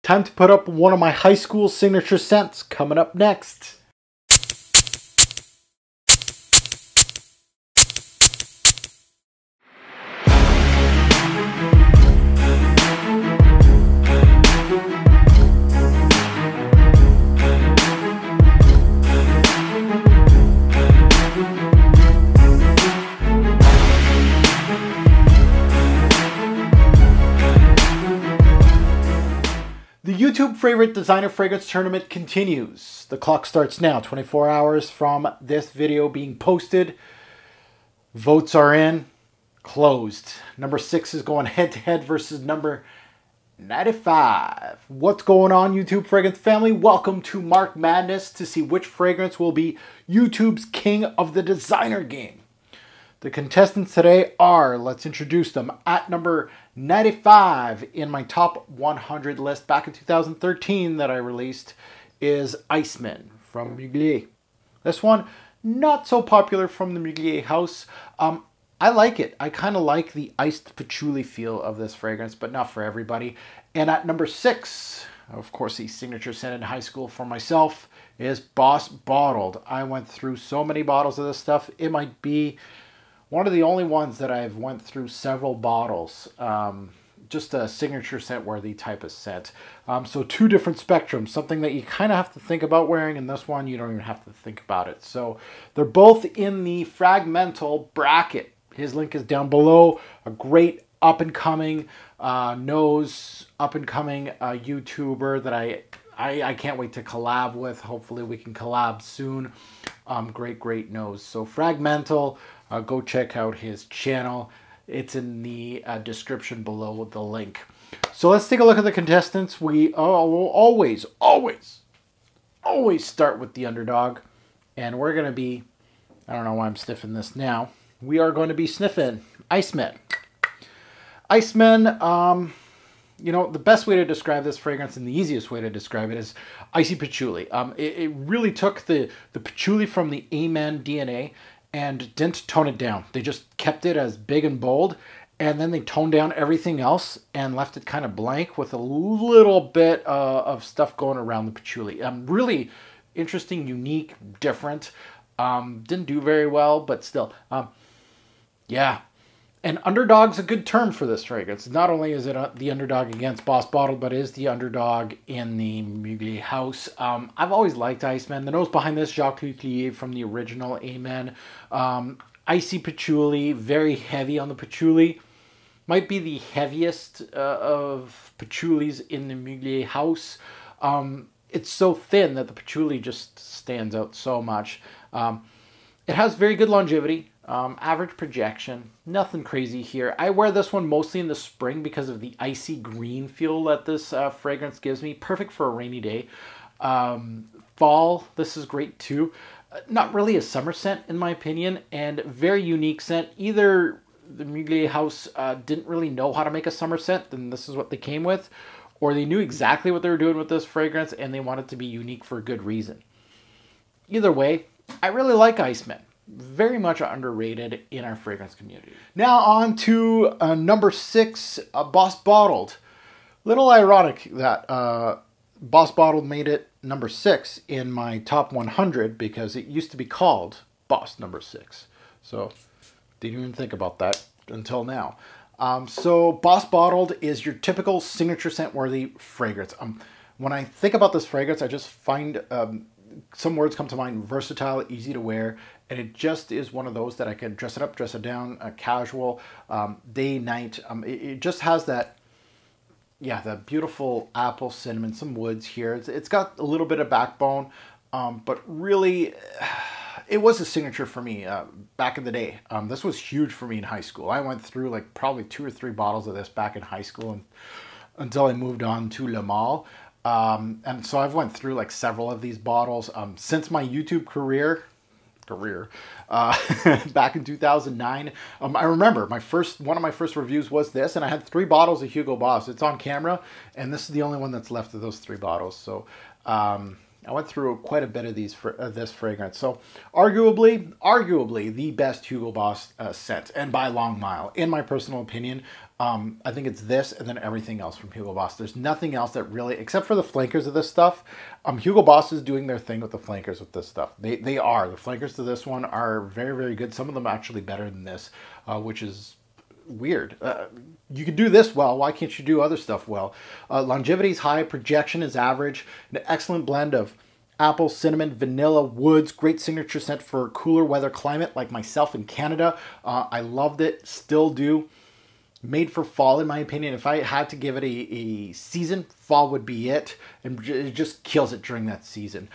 Time to put up one of my high school signature scents coming up next. The YouTube Favorite Designer Fragrance Tournament continues. The clock starts now, 24 hours from this video being posted. Votes are in, closed. Number 6 is going head-to-head versus number 95. What's going on, YouTube Fragrance family? Welcome to Mark Madness to see which fragrance will be YouTube's king of the designer game. The contestants today are, let's introduce them, at number 95 in my top 100 list back in 2013 that I released is Iceman from Mugler. This one, not so popular from the Mugler house. I like it. I kind of like the iced patchouli feel of this fragrance, but not for everybody. And at number 6, of course, the signature scent in high school for myself is Boss Bottled. I went through so many bottles of this stuff. It might be one of the only ones that I've went through several bottles. Just a signature scent worthy type of scent. So two different spectrums, something that you kind of have to think about wearing, and this one you don't even have to think about it. So they're both in the Fragmental bracket. His link is down below. A great up-and-coming nose, up-and-coming YouTuber that I can't wait to collab with. Hopefully we can collab soon. Great nose. So Fragmental, go check out his channel. It's in the description below with the link. So let's take a look at the contestants. We will always start with the underdog. And we're going to be, I don't know why I'm sniffing this now. We are going to be sniffing Iceman. Iceman, you know, the best way to describe this fragrance and the easiest way to describe it is icy patchouli. It really took the patchouli from the Amen DNA and didn't tone it down. They just kept it as big and bold, and then they toned down everything else and left it kind of blank with a little bit of stuff going around the patchouli. Really interesting, unique, different. Didn't do very well, but still. Yeah. And underdog's a good term for this fragrance. Not only is it the underdog against Boss Bottled, but is the underdog in the Mugler house. I've always liked Iceman. The nose behind this, Jacques Leclerc from the original Amen. Icy patchouli, very heavy on the patchouli. Might be the heaviest of patchoulis in the Mugler house. It's so thin that the patchouli just stands out so much. It has very good longevity. Average projection, nothing crazy here. I wear this one mostly in the spring because of the icy green feel that this fragrance gives me. Perfect for a rainy day. Fall, this is great too. Not really a summer scent in my opinion, and very unique scent. Either the Mugler house didn't really know how to make a summer scent, and this is what they came with, or they knew exactly what they were doing with this fragrance and they wanted to be unique for a good reason. Either way, I really like Iceman. Very much underrated in our fragrance community. Now on to number 6, Boss Bottled. Little ironic that Boss Bottled made it number 6 in my top 100 because it used to be called Boss number 6. So didn't even think about that until now. So Boss Bottled is your typical signature scent worthy fragrance. When I think about this fragrance, I just find some words come to mind: versatile, easy to wear, and it just is one of those that I can dress it up, dress it down, casual, day, night. It just has that, yeah, that beautiful apple, cinnamon, some woods here. It's got a little bit of backbone, but really, it was a signature for me back in the day. This was huge for me in high school. I went through like probably 2 or 3 bottles of this back in high school and, until I moved on to Le Male. And so I've went through like several of these bottles since my YouTube career back in 2009. I remember one of my first reviews was this, and I had 3 bottles of Hugo Boss. It's on camera, and this is the only one that's left of those 3 bottles. So I went through quite a bit of this fragrance. So arguably the best Hugo Boss scent, and by a long mile, in my personal opinion. I think it's this and then everything else from Hugo Boss. There's nothing else that really, except for the flankers of this stuff. Hugo Boss is doing their thing with the flankers with this stuff. They are. The flankers to this one are very, very good. Some of them actually better than this, which is weird. You can do this well. Why can't you do other stuff well? Longevity is high. Projection is average. An excellent blend of apple, cinnamon, vanilla, woods. Great signature scent for cooler weather climate like myself in Canada. I loved it. Still do. Made for fall, in my opinion. If I had to give it a season, fall would be it. And it just kills it during that season.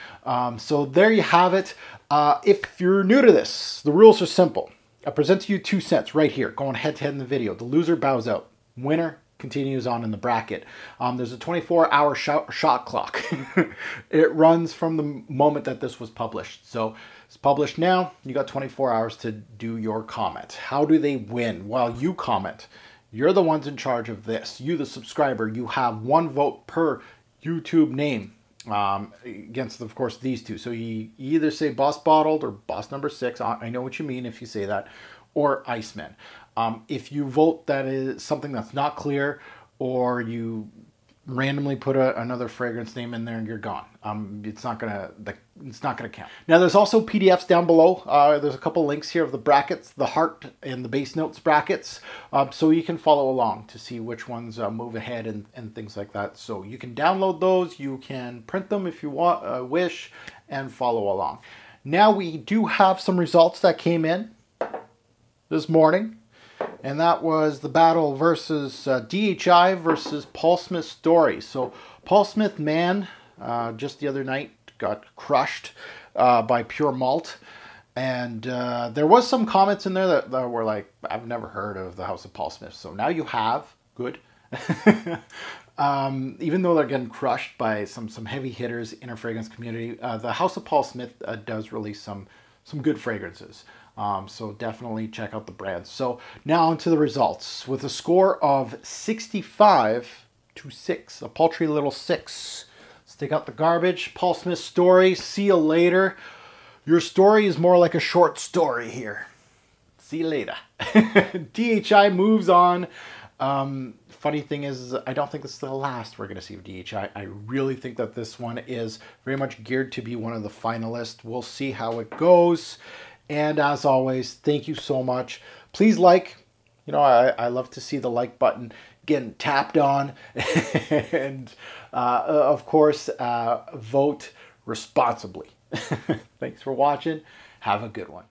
So there you have it. If you're new to this, the rules are simple. I present to you 2 scents right here, going head to head in the video. The loser bows out. Winner continues on in the bracket. There's a 24-hour shot clock. It runs from the moment that this was published. So it's published now. You got 24 hours to do your comment. How do they win? Well, you comment. You're the ones in charge of this. You, the subscriber, you have 1 vote per YouTube name. Against, of course, these 2. So you either say Boss Bottled or Boss number 6. I know what you mean if you say that. Or Iceman. If you vote that is something that's not clear, or you randomly put another fragrance name in there and you're gone. It's not gonna count. Now there's also PDFs down below. There's a couple links here of the brackets, the heart and the base notes brackets, so you can follow along to see which ones move ahead and things like that. So you can download those, you can print them if you want, wish, and follow along. Now we do have some results that came in this morning. And that was the battle versus DHI versus Paul Smith Story. So Paul Smith Man, just the other night, got crushed by Pure Malt. And there was some comments in there that were like, I've never heard of the House of Paul Smith. So now you have. Good. Even though they're getting crushed by some heavy hitters in our fragrance community, the House of Paul Smith does release some good fragrances. So definitely check out the brands. So now onto the results. With a score of 65 to 6, a paltry little 6. Let's take out the garbage. Paul Smith Story, see you later. Your story is more like a short story here. See you later. DHI moves on. Funny thing is, I don't think this is the last we're going to see of DHI. I really think that this one is very much geared to be one of the finalists. We'll see how it goes. And as always, thank you so much. Please like. You know, I love to see the like button getting tapped on. And, of course, vote responsibly. Thanks for watching. Have a good one.